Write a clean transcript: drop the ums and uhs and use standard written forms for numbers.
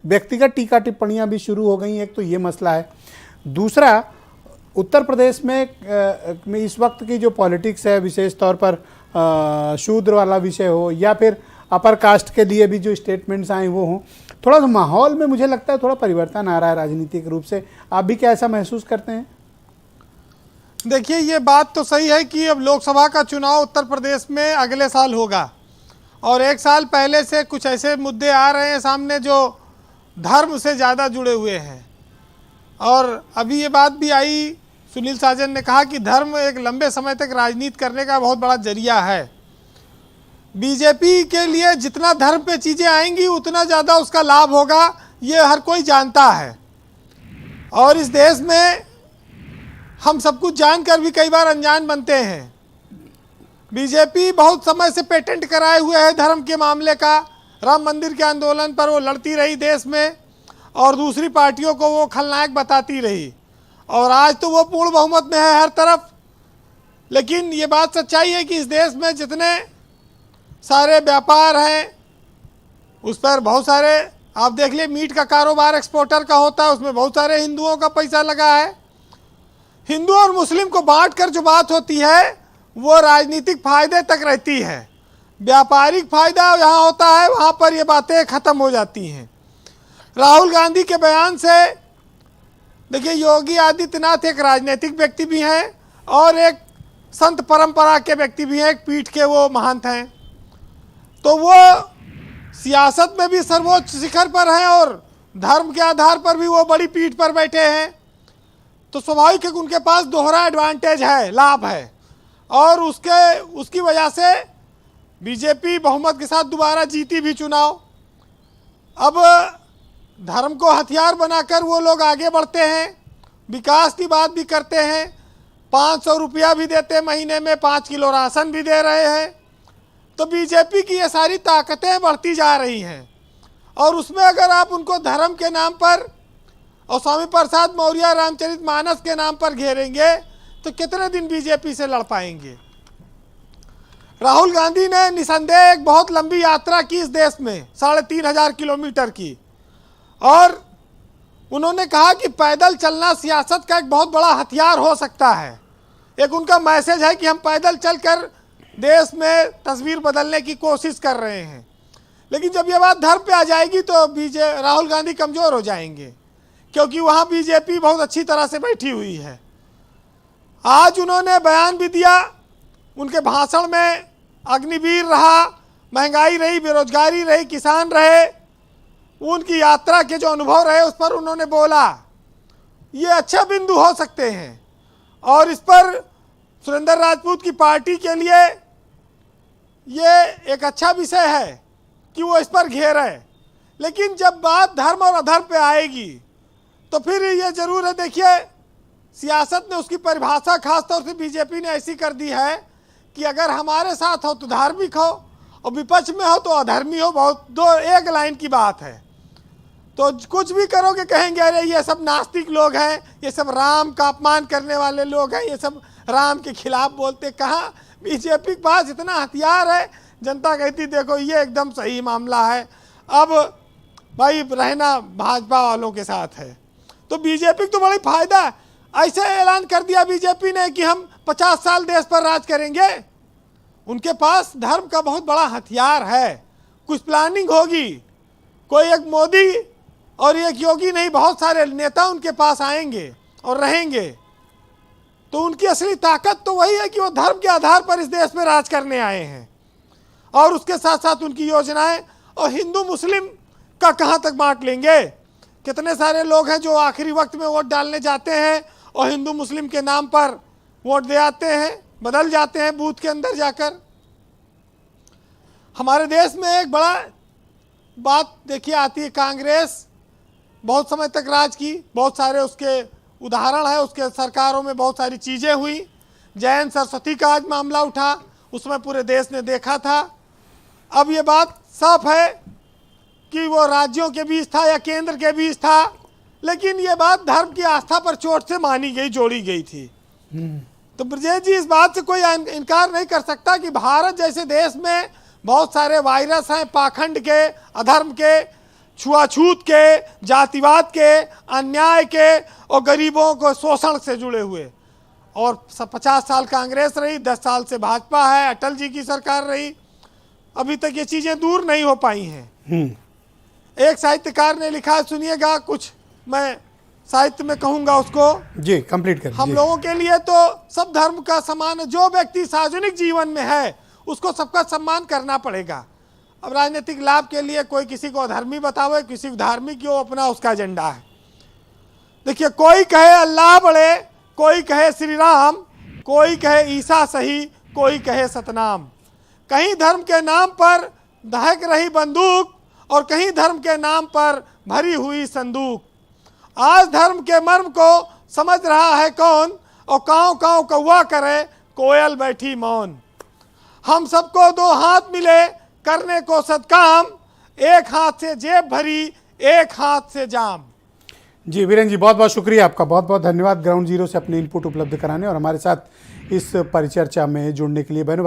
व्यक्तिगत टीका टिप्पणियां भी शुरू हो गई। एक तो ये मसला है, दूसरा उत्तर प्रदेश में इस वक्त की जो पॉलिटिक्स है, विशेष तौर पर शूद्र वाला विषय हो या फिर अपर कास्ट के लिए भी जो स्टेटमेंट्स आए वो हों, थोड़ा सा माहौल में मुझे लगता है थोड़ा परिवर्तन आ रहा है राजनीतिक रूप से। आप भी क्या ऐसा महसूस करते हैं? देखिए, ये बात तो सही है कि अब लोकसभा का चुनाव उत्तर प्रदेश में अगले साल होगा और एक साल पहले से कुछ ऐसे मुद्दे आ रहे हैं सामने जो धर्म से ज़्यादा जुड़े हुए हैं। और अभी ये बात भी आई, सुनील साजन ने कहा कि धर्म एक लंबे समय तक राजनीति करने का बहुत बड़ा जरिया है। बीजेपी के लिए जितना धर्म पे चीज़ें आएंगी उतना ज़्यादा उसका लाभ होगा, ये हर कोई जानता है। और इस देश में हम सब कुछ जानकर भी कई बार अनजान बनते हैं। बीजेपी बहुत समय से पेटेंट कराए हुए है धर्म के मामले का। राम मंदिर के आंदोलन पर वो लड़ती रही देश में और दूसरी पार्टियों को वो खलनायक बताती रही, और आज तो वो पूर्ण बहुमत में है हर तरफ। लेकिन ये बात सच्चाई है कि इस देश में जितने सारे व्यापार हैं उस पर बहुत सारे, आप देख लिए, मीट का कारोबार एक्सपोर्टर का होता है, उसमें बहुत सारे हिंदुओं का पैसा लगा है। हिंदू और मुस्लिम को बांट कर जो बात होती है वो राजनीतिक फायदे तक रहती है। व्यापारिक फायदा यहाँ होता है, वहाँ पर ये बातें खत्म हो जाती हैं। राहुल गांधी के बयान से देखिए, योगी आदित्यनाथ एक राजनीतिक व्यक्ति भी हैं और एक संत परंपरा के व्यक्ति भी हैं, एक पीठ के वो महंत हैं। तो वो सियासत में भी सर्वोच्च शिखर पर हैं और धर्म के आधार पर भी वो बड़ी पीठ पर बैठे हैं। तो स्वाभाविक है कि उनके पास दोहरा एडवांटेज है, लाभ है, और उसकी वजह से बीजेपी बहुमत के साथ दोबारा जीती भी चुनाव। अब धर्म को हथियार बनाकर वो लोग आगे बढ़ते हैं, विकास की बात भी करते हैं, 500 रुपया भी देते हैं महीने में, 5 किलो राशन भी दे रहे हैं। तो बीजेपी की ये सारी ताकतें बढ़ती जा रही हैं और उसमें अगर आप उनको धर्म के नाम पर और स्वामी प्रसाद मौर्य रामचरितमानस के नाम पर घेरेंगे तो कितने दिन बीजेपी से लड़ पाएंगे। राहुल गांधी ने निसंदेह एक बहुत लंबी यात्रा की इस देश में, 3500 किलोमीटर की, और उन्होंने कहा कि पैदल चलना सियासत का एक बहुत बड़ा हथियार हो सकता है। एक उनका मैसेज है कि हम पैदल चलकर देश में तस्वीर बदलने की कोशिश कर रहे हैं। लेकिन जब ये बात धर्म पे आ जाएगी तो राहुल गांधी कमज़ोर हो जाएंगे, क्योंकि वहाँ बीजेपी बहुत अच्छी तरह से बैठी हुई है। आज उन्होंने बयान भी दिया, उनके भाषण में अग्निवीर रहा, महंगाई रही, बेरोजगारी रही, किसान रहे, उनकी यात्रा के जो अनुभव रहे उस पर उन्होंने बोला। ये अच्छा बिंदु हो सकते हैं और इस पर सुरेंद्र राजपूत की पार्टी के लिए ये एक अच्छा विषय है कि वो इस पर घेरे। लेकिन जब बात धर्म और अधर्म पे आएगी तो फिर ये जरूर है, देखिए सियासत ने उसकी परिभाषा खासतौर से बीजेपी ने ऐसी कर दी है कि अगर हमारे साथ हो तो धार्मिक हो और विपक्ष में हो तो अधर्मी हो। बहुत दो एक लाइन की बात है। तो कुछ भी करोगे कहेंगे अरे ये सब नास्तिक लोग हैं, ये सब राम का अपमान करने वाले लोग हैं, ये सब राम के खिलाफ बोलते। कहाँ बीजेपी के पास इतना हथियार है, जनता कहती देखो ये एकदम सही मामला है, अब भाई रहना भाजपा वालों के साथ है। तो बीजेपी को तो बड़ा फायदा है। ऐसे ऐलान कर दिया बीजेपी ने कि हम 50 साल देश पर राज करेंगे। उनके पास धर्म का बहुत बड़ा हथियार है। कुछ प्लानिंग होगी, कोई एक मोदी और एक योगी नहीं, बहुत सारे नेता उनके पास आएंगे और रहेंगे। तो उनकी असली ताकत तो वही है कि वो धर्म के आधार पर इस देश में राज करने आए हैं, और उसके साथ साथ उनकी योजनाएं। और हिंदू मुस्लिम का कहाँ तक बांट लेंगे। कितने सारे लोग हैं जो आखिरी वक्त में वोट डालने जाते हैं और हिंदू मुस्लिम के नाम पर वोट दे आते हैं, बदल जाते हैं बूथ के अंदर जाकर। हमारे देश में एक बड़ा बात देखिए आती है, कांग्रेस बहुत समय तक राज की, बहुत सारे उसके उदाहरण है, उसके सरकारों में बहुत सारी चीज़ें हुई। जैन सरस्वती का आज मामला उठा, उसमें पूरे देश ने देखा था। अब ये बात साफ है कि वो राज्यों के बीच था या केंद्र के बीच था, लेकिन ये बात धर्म की आस्था पर चोट से मानी गई, जोड़ी गई थी। तो ब्रजेश जी, इस बात से कोई इनकार नहीं कर सकता कि भारत जैसे देश में बहुत सारे वायरस हैं, पाखंड के, अधर्म के, छुआछूत के, जातिवाद के, अन्याय के और गरीबों को शोषण से जुड़े हुए। और 50 साल कांग्रेस रही, 10 साल से भाजपा है, अटल जी की सरकार रही, अभी तक ये चीजें दूर नहीं हो पाई हैं। एक साहित्यकार ने लिखा है, सुनिएगा, कुछ मैं साहित्य में कहूंगा उसको। जी, कंप्लीट करिए। हम लोगों के लिए तो सब धर्म का समान है। जो व्यक्ति सार्वजनिक जीवन में है उसको सबका सम्मान करना पड़ेगा। अब राजनीतिक लाभ के लिए कोई किसी को अधर्मी बतावे, किसी को धार्मिक, वो अपना उसका एजेंडा है। देखिए, कोई कहे अल्लाह बड़े, कोई कहे श्री राम, कोई कहे ईसा सही, कोई कहे सतनाम। कहीं धर्म के नाम पर दहक रही बंदूक और कहीं धर्म के नाम पर भरी हुई संदूक। आज धर्म के मर्म को समझ रहा है कौन, और कांव कांव कौवा करे कोयल बैठी मौन। हम सबको 2 हाथ मिले करने को सदकाम, एक हाथ से जेब भरी, एक हाथ से जाम। जी वीरेंद्र जी, बहुत बहुत शुक्रिया आपका, बहुत बहुत धन्यवाद ग्राउंड जीरो से अपने इनपुट उपलब्ध कराने और हमारे साथ इस परिचर्चा में जुड़ने के लिए। बहनों